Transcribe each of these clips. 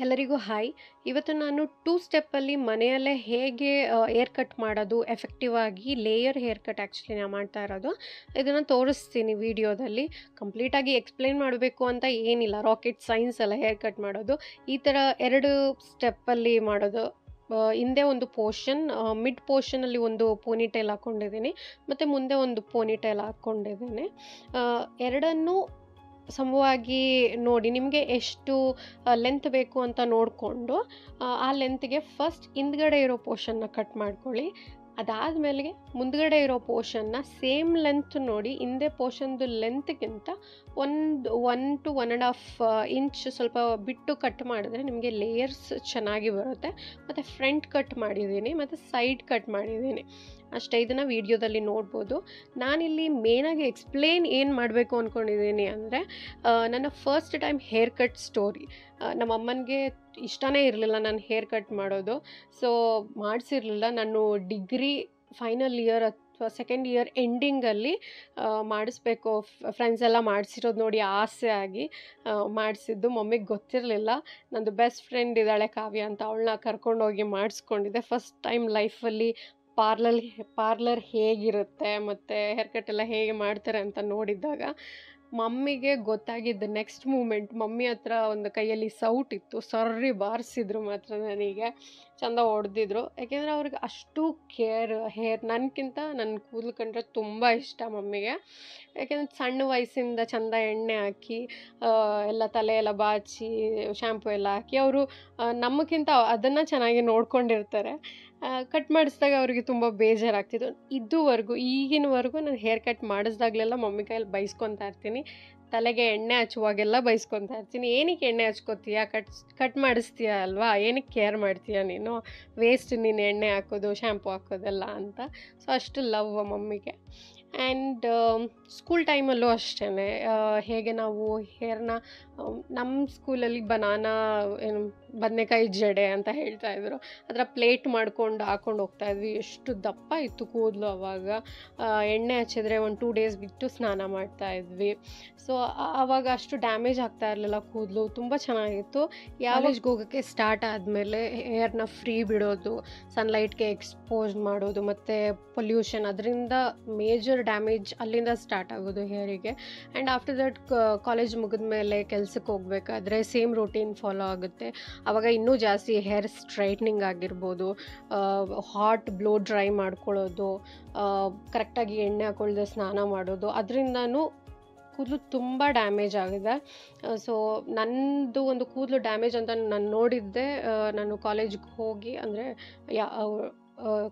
ಎಲ್ಲರಿಗೂ ಹಾಯ್. ಇವತ್ತು ನಾನು 2 ಸ್ಟೆಪ್ಪಲ್ಲಿ ಮನೆಯಲ್ಲೇ ಹೇಗೆ ಏರ್ ಕಟ್ ಮಾಡೋದು ಎಫೆಕ್ಟಿವ್ ಆಗಿ ಲೇಯರ್ ಹೇರ್ ಕಟ್ ಆ್ಯಕ್ಚುಲಿ ನಾನು ಮಾಡ್ತಾ ಇರೋದು. ಇದನ್ನು ತೋರಿಸ್ತೀನಿ ವಿಡಿಯೋದಲ್ಲಿ. ಕಂಪ್ಲೀಟಾಗಿ ಎಕ್ಸ್ಪ್ಲೇನ್ ಮಾಡಬೇಕು ಅಂತ ಏನಿಲ್ಲ, ರಾಕೆಟ್ ಸೈನ್ಸ್ ಅಲ್ಲ ಹೇರ್ ಕಟ್ ಮಾಡೋದು. ಈ ಥರ 2 ಸ್ಟೆಪ್ಪಲ್ಲಿ ಮಾಡೋದು. ಹಿಂದೆ ಒಂದು ಪೋರ್ಷನ್, ಮಿಡ್ ಪೋರ್ಷನಲ್ಲಿ ಒಂದು ಪೋನಿಟೈಲ್ ಹಾಕ್ಕೊಂಡಿದ್ದೀನಿ, ಮತ್ತು ಮುಂದೆ ಒಂದು ಪೋನಿಟೈಲ್ ಹಾಕ್ಕೊಂಡಿದ್ದೀನಿ. ಎರಡನ್ನೂ ಸಮವಾಗಿ ನೋಡಿ, ನಿಮಗೆ ಎಷ್ಟು ಲೆಂತ್ ಬೇಕು ಅಂತ ನೋಡಿಕೊಂಡು ಆ ಲೆಂತ್ಗೆ ಫಸ್ಟ್ ಹಿಂದ್ಗಡೆ ಇರೋ ಪೋರ್ಷನ್ನ ಕಟ್ ಮಾಡ್ಕೊಳ್ಳಿ. ಅದಾದಮೇಲೆ ಮುಂದ್ಗಡೆ ಇರೋ ಪೋರ್ಷನ್ನ ಸೇಮ್ ಲೆಂತ್ ನೋಡಿ, ಹಿಂದೆ ಪೋರ್ಷನ್ದು ಲೆಂತ್ಗಿಂತ 1 to 1.5 ಇಂಚ್ ಸ್ವಲ್ಪ ಬಿಟ್ಟು ಕಟ್ ಮಾಡಿದ್ರೆ ನಿಮಗೆ ಲೇಯರ್ಸ್ ಚೆನ್ನಾಗಿ ಬರುತ್ತೆ. ಮತ್ತು ಫ್ರಂಟ್ ಕಟ್ ಮಾಡಿದ್ದೀನಿ ಮತ್ತು ಸೈಡ್ ಕಟ್ ಮಾಡಿದ್ದೀನಿ ಅಷ್ಟೇ. ಇದನ್ನು ವೀಡಿಯೋದಲ್ಲಿ ನೋಡ್ಬೋದು. ನಾನಿಲ್ಲಿ ಮೇನಾಗಿ ಎಕ್ಸ್ಪ್ಲೇನ್ ಏನು ಮಾಡಬೇಕು ಅಂದ್ಕೊಂಡಿದ್ದೀನಿ ಅಂದರೆ, ನನ್ನ first time hair cut story. ನಮ್ಮ ಅಮ್ಮನಿಗೆ ಇಷ್ಟನೇ ಇರಲಿಲ್ಲ ನಾನು ಹೇರ್ ಕಟ್ ಮಾಡೋದು, ಸೊ ಮಾಡಿಸಿರಲಿಲ್ಲ. ನಾನು ಡಿಗ್ರಿ ಫೈನಲ್ ಇಯರ್ ಅಥವಾ ಸೆಕೆಂಡ್ ಇಯರ್ ಎಂಡಿಂಗಲ್ಲಿ ಮಾಡಿಸ್ಬೇಕು, ಫ್ರೆಂಡ್ಸ್ ಎಲ್ಲ ಮಾಡಿಸಿರೋದು ನೋಡಿ ಆಸೆ ಆಗಿ ಮಾಡಿಸಿದ್ದು. ಮಮ್ಮಿಗೆ ಗೊತ್ತಿರಲಿಲ್ಲ. ನಂದು ಬೆಸ್ಟ್ ಫ್ರೆಂಡ್ ಇದ್ದಾಳೆ ಕಾವ್ಯ ಅಂತ, ಅವಳನ್ನ ಕರ್ಕೊಂಡೋಗಿ ಮಾಡಿಸ್ಕೊಂಡಿದ್ದೆ. ಫಸ್ಟ್ ಟೈಮ್ ಲೈಫಲ್ಲಿ ಪಾರ್ಲರ್ ಹೇಗಿರುತ್ತೆ ಮತ್ತು ಹೇರ್ ಕಟ್ ಎಲ್ಲ ಹೇಗೆ ಮಾಡ್ತಾರೆ ಅಂತ ನೋಡಿದ್ದಾಗ ಮಮ್ಮಿಗೆ ಗೊತ್ತಾಗಿದ್ದು ನೆಕ್ಸ್ಟ್ ಮೂಮೆಂಟ್. ಮಮ್ಮಿ ಹತ್ರ ಒಂದು ಕೈಯಲ್ಲಿ ಸೌಟ್ ಇತ್ತು, ಸರ್ರಿ ಬಾರಿಸಿದ್ರು ಮಾತ್ರ ನನಗೆ, ಚೆಂದ ಹೊಡೆದಿದ್ರು. ಯಾಕೆಂದರೆ ಅವ್ರಿಗೆ ಅಷ್ಟು ಕೇರ್ ನನಗಿಂತ ನನ್ನ ಕೂದಲು ಕಂಡ್ರೆ ತುಂಬ ಇಷ್ಟ ಮಮ್ಮಿಗೆ. ಯಾಕೆಂದರೆ ಸಣ್ಣ ವಯಸ್ಸಿಂದ ಚೆಂದ ಎಣ್ಣೆ ಹಾಕಿ ಎಲ್ಲ ತಲೆ ಎಲ್ಲ ಬಾಚಿ ಶ್ಯಾಂಪು ಎಲ್ಲ ಹಾಕಿ ಅವರು ನಮಗಿಂತ ಅದನ್ನು ಚೆನ್ನಾಗಿ ನೋಡ್ಕೊಂಡಿರ್ತಾರೆ. ಕಟ್ ಮಾಡಿಸಿದಾಗ ಅವರಿಗೆ ತುಂಬ ಬೇಜಾರಾಗ್ತಿತ್ತು. ಈಗಿನವರೆಗೂ ನಾನು ಹೇರ್ ಕಟ್ ಮಾಡಿಸ್ದಾಗಲೆಲ್ಲ ಮಮ್ಮಿ ಕೈಯಲ್ಲಿ ಬೈಸ್ಕೊತಾ ಇರ್ತೀನಿ. ತಲೆಗೆ ಎಣ್ಣೆ ಹಚ್ಚುವಾಗೆಲ್ಲ ಬೈಸ್ಕೊತಾ ಇರ್ತೀನಿ, ಏನಕ್ಕೆ ಎಣ್ಣೆ ಹಚ್ಕೋತೀಯ, ಕಟ್ ಮಾಡಿಸ್ತೀಯ ಅಲ್ವಾ, ಏನಕ್ಕೆ ಕೇರ್ ಮಾಡ್ತೀಯ ನೀನು, ವೇಸ್ಟ್ ನೀನು ಎಣ್ಣೆ ಹಾಕೋದು ಶ್ಯಾಂಪು ಹಾಕೋದೆಲ್ಲ ಅಂತ. ಸೊ ಅಷ್ಟು ಲವ್ ಮಮ್ಮಿಗೆ. ಆ್ಯಂಡ್ ಸ್ಕೂಲ್ ಟೈಮಲ್ಲೂ ಅಷ್ಟೇ, ಹೇಗೆ ನಾವು ಹೇರ್ನ ನಮ್ಮ ಸ್ಕೂಲಲ್ಲಿ ಬದನೆಕಾಯಿ ಜಡೆ ಅಂತ ಹೇಳ್ತಾಯಿದ್ರು, ಅದರ ಪ್ಲೇಟ್ ಮಾಡ್ಕೊಂಡು ಹಾಕ್ಕೊಂಡು ಹೋಗ್ತಾಯಿದ್ವಿ. ಎಷ್ಟು ದಪ್ಪ ಇತ್ತು ಕೂದಲು ಆವಾಗ. ಎಣ್ಣೆ ಹಚ್ಚಿದ್ರೆ 1-2 ಡೇಸ್ ಬಿಟ್ಟು ಸ್ನಾನ ಮಾಡ್ತಾಯಿದ್ವಿ. ಸೊ ಆವಾಗ ಅಷ್ಟು ಡ್ಯಾಮೇಜ್ ಆಗ್ತಾ ಇರಲಿಲ್ಲ ಕೂದಲು, ತುಂಬ ಚೆನ್ನಾಗಿತ್ತು. ಕಾಲೇಜ್ಗೆ ಹೋಗೋಕ್ಕೆ ಸ್ಟಾರ್ಟ್ ಆದಮೇಲೆ ಹೇರ್ನ ಫ್ರೀ ಬಿಡೋದು, ಸನ್ಲೈಟ್ಗೆ ಎಕ್ಸ್ಪೋಸ್ ಮಾಡೋದು ಮತ್ತು ಪೊಲ್ಯೂಷನ್, ಅದರಿಂದ ಮೇಜರ್ ಡ್ಯಾಮೇಜ್ ಅಲ್ಲಿಂದ ಸ್ಟಾರ್ಟ್ ಆಗೋದು ಹೇರಿಗೆ. ಆ್ಯಂಡ್ ಆಫ್ಟರ್ ದಟ್ ಕಾಲೇಜ್ ಮುಗಿದ ಮೇಲೆ ಕೆಲ್ಸಕ್ಕೆ ಹೋಗಬೇಕಾದ್ರೆ ಸೇಮ್ ರೂಟೀನ್ ಫಾಲೋ ಆಗುತ್ತೆ. ಆವಾಗ ಇನ್ನೂ ಜಾಸ್ತಿ ಹೇರ್ ಸ್ಟ್ರೈಟ್ನಿಂಗ್ ಆಗಿರ್ಬೋದು, ಹಾಟ್ ಬ್ಲೋ ಡ್ರೈ ಮಾಡ್ಕೊಳ್ಳೋದು, ಕರೆಕ್ಟಾಗಿ ಎಣ್ಣೆ ಹಾಕೊಳ್ದೆ ಸ್ನಾನ ಮಾಡೋದು, ಅದರಿಂದನೂ ಕೂದಲು ತುಂಬ ಡ್ಯಾಮೇಜ್ ಆಗಿದೆ. ಸೊ ನನ್ನದು ಒಂದು ಕೂದಲು ಡ್ಯಾಮೇಜ್ ಅಂತ ನಾನು ನೋಡಿದ್ದೆ ನಾನು ಕಾಲೇಜ್ಗೆ ಹೋಗಿ, ಅಂದರೆ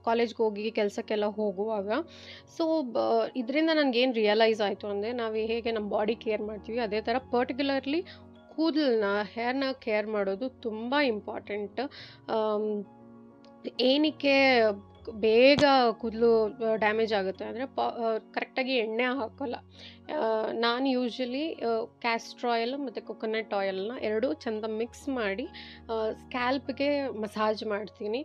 ಕಾಲೇಜ್ಗೆ ಹೋಗಿ ಕೆಲಸಕ್ಕೆಲ್ಲ ಹೋಗುವಾಗ. ಸೊ ಇದರಿಂದ ನನಗೇನು ರಿಯಲೈಸ್ ಆಯಿತು ಅಂದರೆ, ನಾವು ಹೇಗೆ ನಮ್ಮ ಬಾಡಿ ಕೇರ್ ಮಾಡ್ತೀವಿ ಅದೇ ಥರ ಪರ್ಟಿಕ್ಯುಲರ್ಲಿ ಹೇರ್ನ ಕೇರ್ ಮಾಡೋದು ತುಂಬ ಇಂಪಾರ್ಟೆಂಟ್. ಏನಕ್ಕೆ ಬೇಗ ಕೂದಲು ಡ್ಯಾಮೇಜ್ ಆಗುತ್ತೆ ಅಂದರೆ, ಕರೆಕ್ಟಾಗಿ ಎಣ್ಣೆ ಹಾಕೋಲ್ಲ. ನಾನು ಯೂಶ್ವಲಿ ಕ್ಯಾಸ್ಟ್ರ್ ಆಯಿಲ್ ಮತ್ತು ಕೊಕೊನಟ್ ಆಯಿಲ್ನ ಎರಡೂ ಚೆಂದ ಮಿಕ್ಸ್ ಮಾಡಿ ಸ್ಕ್ಯಾಲ್ಪ್ಗೆ ಮಸಾಜ್ ಮಾಡ್ತೀನಿ.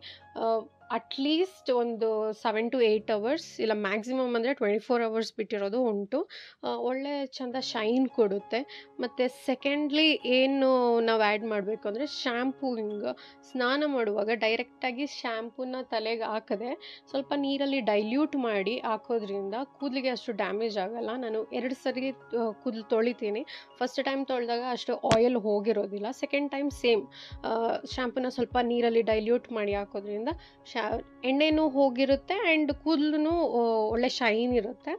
ಅಟ್ಲೀಸ್ಟ್ ಒಂದು 7 to 8 hours, ಇಲ್ಲ ಮ್ಯಾಕ್ಸಿಮಮ್ ಅಂದರೆ 24 hours ಬಿಟ್ಟಿರೋದು ಉಂಟು. ಒಳ್ಳೆ ಚೆಂದ ಶೈನ್ ಕೊಡುತ್ತೆ. ಮತ್ತು ಸೆಕೆಂಡ್ಲಿ ಏನು ನಾವು ಆ್ಯಡ್ ಮಾಡಬೇಕು ಅಂದರೆ, ಶ್ಯಾಂಪೂಯಿಂಗ್. ಸ್ನಾನ ಮಾಡುವಾಗ ಡೈರೆಕ್ಟಾಗಿ ಶ್ಯಾಂಪೂನ ತಲೆಗೆ ಹಾಕದೆ ಸ್ವಲ್ಪ ನೀರಲ್ಲಿ ಡೈಲ್ಯೂಟ್ ಮಾಡಿ ಹಾಕೋದ್ರಿಂದ ಕೂದಲಿಗೆ ಅಷ್ಟು ಡ್ಯಾಮೇಜ್ ಆಗೋಲ್ಲ. ನಾನು 2 ಸರಿ ಕೂದಲು ತೊಳಿತೀನಿ. ಫಸ್ಟ್ ಟೈಮ್ ತೊಳೆದಾಗ ಅಷ್ಟು ಆಯಿಲ್ ಹೋಗಿರೋದಿಲ್ಲ. ಸೆಕೆಂಡ್ ಟೈಮ್ ಸೇಮ್ ಶ್ಯಾಂಪೂನ ಸ್ವಲ್ಪ ನೀರಲ್ಲಿ ಡೈಲ್ಯೂಟ್ ಮಾಡಿ ಹಾಕೋದ್ರಿಂದ ಎಣ್ಣೆನೂ ಹೋಗಿರುತ್ತೆ ಆ್ಯಂಡ್ ಕೂದಲು ಒಳ್ಳೆ ಶೈನ್ ಇರುತ್ತೆ,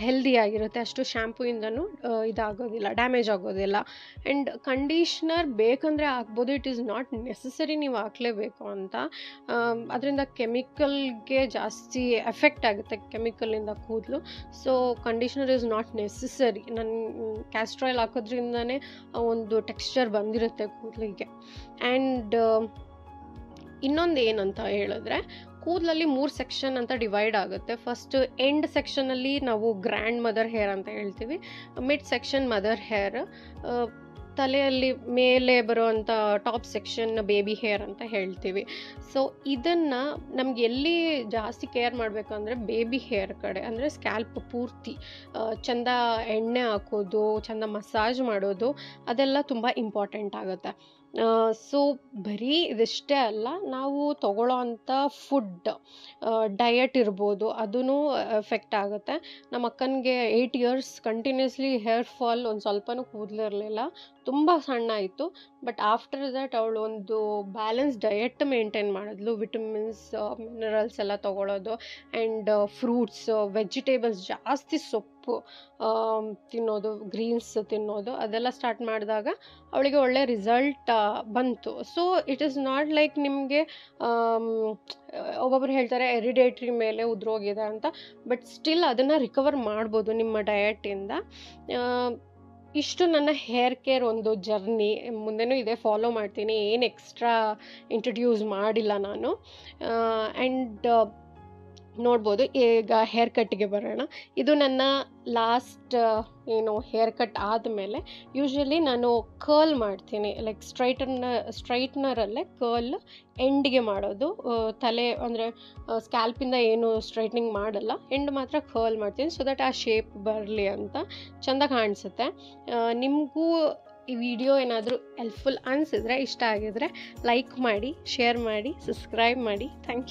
ಹೆಲ್ದಿಯಾಗಿರುತ್ತೆ. ಅಷ್ಟು ಶ್ಯಾಂಪೂಯಿಂದನೂ ಇದಾಗೋದಿಲ್ಲ, ಡ್ಯಾಮೇಜ್ ಆಗೋದಿಲ್ಲ. ಆ್ಯಂಡ್ ಕಂಡೀಷ್ನರ್ ಬೇಕಂದರೆ ಹಾಕ್ಬೋದು, ಇಟ್ ಈಸ್ ನಾಟ್ ನೆಸಸರಿ ನೀವು ಹಾಕಲೇಬೇಕು ಅಂತ. ಅದರಿಂದ ಕೆಮಿಕಲ್ಗೆ ಜಾಸ್ತಿ ಎಫೆಕ್ಟ್ ಆಗುತ್ತೆ, ಕೆಮಿಕಲಿಂದ ಕೂದಲು. So conditioner is not necessary. Castor oil ಹಾಕೋದ್ರಿಂದನೇ ಒಂದು ಟೆಕ್ಸ್ಚರ್ ಬಂದಿರುತ್ತೆ ಕೂದಲಿಗೆ. ಆ್ಯಂಡ್ ಇನ್ನೊಂದು ಏನಂತ ಹೇಳಿದ್ರೆ, ಕೂದಲಲ್ಲಿ 3 ಸೆಕ್ಷನ್ ಅಂತ ಡಿವೈಡ್ ಆಗುತ್ತೆ. ಫಸ್ಟ್ ಎಂಡ್ ಸೆಕ್ಷನಲ್ಲಿ ನಾವು ಗ್ರ್ಯಾಂಡ್ ಮದರ್ ಹೇರ್ ಅಂತ ಹೇಳ್ತೀವಿ, ಮಿಡ್ ಸೆಕ್ಷನ್ ಮದರ್ ಹೇರ್, ತಲೆಯಲ್ಲಿ ಮೇಲೆ ಬರುವಂಥ ಟಾಪ್ ಸೆಕ್ಷನ್ ಬೇಬಿ ಹೇರ್ ಅಂತ ಹೇಳ್ತೀವಿ. ಸೊ ಇದನ್ನು ನಮ್ಗೆ ಎಲ್ಲಿ ಜಾಸ್ತಿ ಕೇರ್ ಮಾಡಬೇಕಂದ್ರೆ ಬೇಬಿ ಹೇರ್ ಕಡೆ, ಅಂದರೆ ಸ್ಕ್ಯಾಲ್ಪ್ ಪೂರ್ತಿ ಚೆಂದ ಎಣ್ಣೆ ಹಾಕೋದು, ಚೆಂದ ಮಸಾಜ್ ಮಾಡೋದು, ಅದೆಲ್ಲ ತುಂಬ ಇಂಪಾರ್ಟೆಂಟ್ ಆಗುತ್ತೆ. ಸೊ ಬರೀ ಇದಿಷ್ಟೇ ಅಲ್ಲ, ನಾವು ತಗೊಳ್ಳೋ ಅಂಥ ಫುಡ್ ಡಯಟ್ ಇರ್ಬೋದು, ಅದೂ ಎಫೆಕ್ಟ್ ಆಗುತ್ತೆ. ನಮ್ಮ ಅಕ್ಕನಿಗೆ 8 ಇಯರ್ಸ್ ಕಂಟಿನ್ಯೂಸ್ಲಿ ಹೇರ್ ಫಾಲ್, ಒಂದು ಸ್ವಲ್ಪನೂ ಕೂದಲಿರಲಿಲ್ಲ, ತುಂಬ ಸಣ್ಣ ಆಯಿತು. ಬಟ್ ಆಫ್ಟರ್ ದ್ಯಾಟ್ ಅವಳು ಒಂದು ಬ್ಯಾಲೆನ್ಸ್ ಡಯಟ್ ಮೇಂಟೈನ್ ಮಾಡಿದ್ಲು, ವಿಟಮಿನ್ಸ್ ಮಿನರಲ್ಸ್ ಎಲ್ಲ ತೊಗೊಳೋದು, ಆ್ಯಂಡ್ ಫ್ರೂಟ್ಸ್ ವೆಜಿಟೇಬಲ್ಸ್ ಜಾಸ್ತಿ, ಸೊಪ್ಪು ತಿನ್ನೋದು, ಗ್ರೀನ್ಸ್ ತಿನ್ನೋದು, ಅದೆಲ್ಲ ಸ್ಟಾರ್ಟ್ ಮಾಡಿದಾಗ ಅವಳಿಗೆ ಒಳ್ಳೆ ರಿಸಲ್ಟ್ ಬಂತು. So it is not like ನಿಮಗೆ ಒಬ್ಬೊಬ್ರು ಹೇಳ್ತಾರೆ ಹೆರಿಡೇಟ್ರಿ ಮೇಲೆ ಉದ್ರೋಗಿದೆ ಅಂತ, ಬಟ್ ಸ್ಟಿಲ್ ಅದನ್ನು ರಿಕವರ್ ಮಾಡ್ಬೋದು ನಿಮ್ಮ ಡಯಟಿಂದ. ಇಷ್ಟು ನನ್ನ ಹೇರ್ ಕೇರ್ ಒಂದು ಜರ್ನಿ, ಮುಂದೆನೂ ಇದೆ, ಫಾಲೋ ಮಾಡ್ತೀನಿ, ಏನು ಎಕ್ಸ್ಟ್ರಾ ಇಂಟ್ರಡ್ಯೂಸ್ ಮಾಡಿಲ್ಲ ನಾನು. ಆ್ಯಂಡ್ ನೋಡ್ಬೋದು. ಈಗ ಹೇರ್ ಕಟ್ಟಿಗೆ ಬರೋಣ. ಇದು ನನ್ನ ಲಾಸ್ಟ್ ಏನು ಹೇರ್ ಕಟ್ ಆದಮೇಲೆ ಯೂಶ್ವಲಿ ನಾನು ಕರ್ಲ್ ಮಾಡ್ತೀನಿ, ಲೈಕ್ ಸ್ಟ್ರೈಟ್ನರಲ್ಲೇ ಕರ್ಲ್ ಎಂಡಿಗೆ ಮಾಡೋದು. ತಲೆ ಅಂದರೆ ಸ್ಕ್ಯಾಲ್ಪಿಂದ ಏನು ಸ್ಟ್ರೈಟ್ನಿಂಗ್ ಮಾಡಲ್ಲ, ಎಂಡ್ ಮಾತ್ರ ಕರ್ಲ್ ಮಾಡ್ತೀನಿ, ಸೊ ದಟ್ ಆ ಶೇಪ್ ಬರಲಿ ಅಂತ, ಚೆಂದ ಕಾಣಿಸುತ್ತೆ. ನಿಮಗೂ ಈ ವಿಡಿಯೋ ಏನಾದರೂ ಹೆಲ್ಪ್ಫುಲ್ ಅನಿಸಿದ್ರೆ, ಇಷ್ಟ ಆಗಿದ್ರೆ ಲೈಕ್ ಮಾಡಿ, ಶೇರ್ ಮಾಡಿ, ಸಬ್ಸ್ಕ್ರೈಬ್ ಮಾಡಿ. Thank you.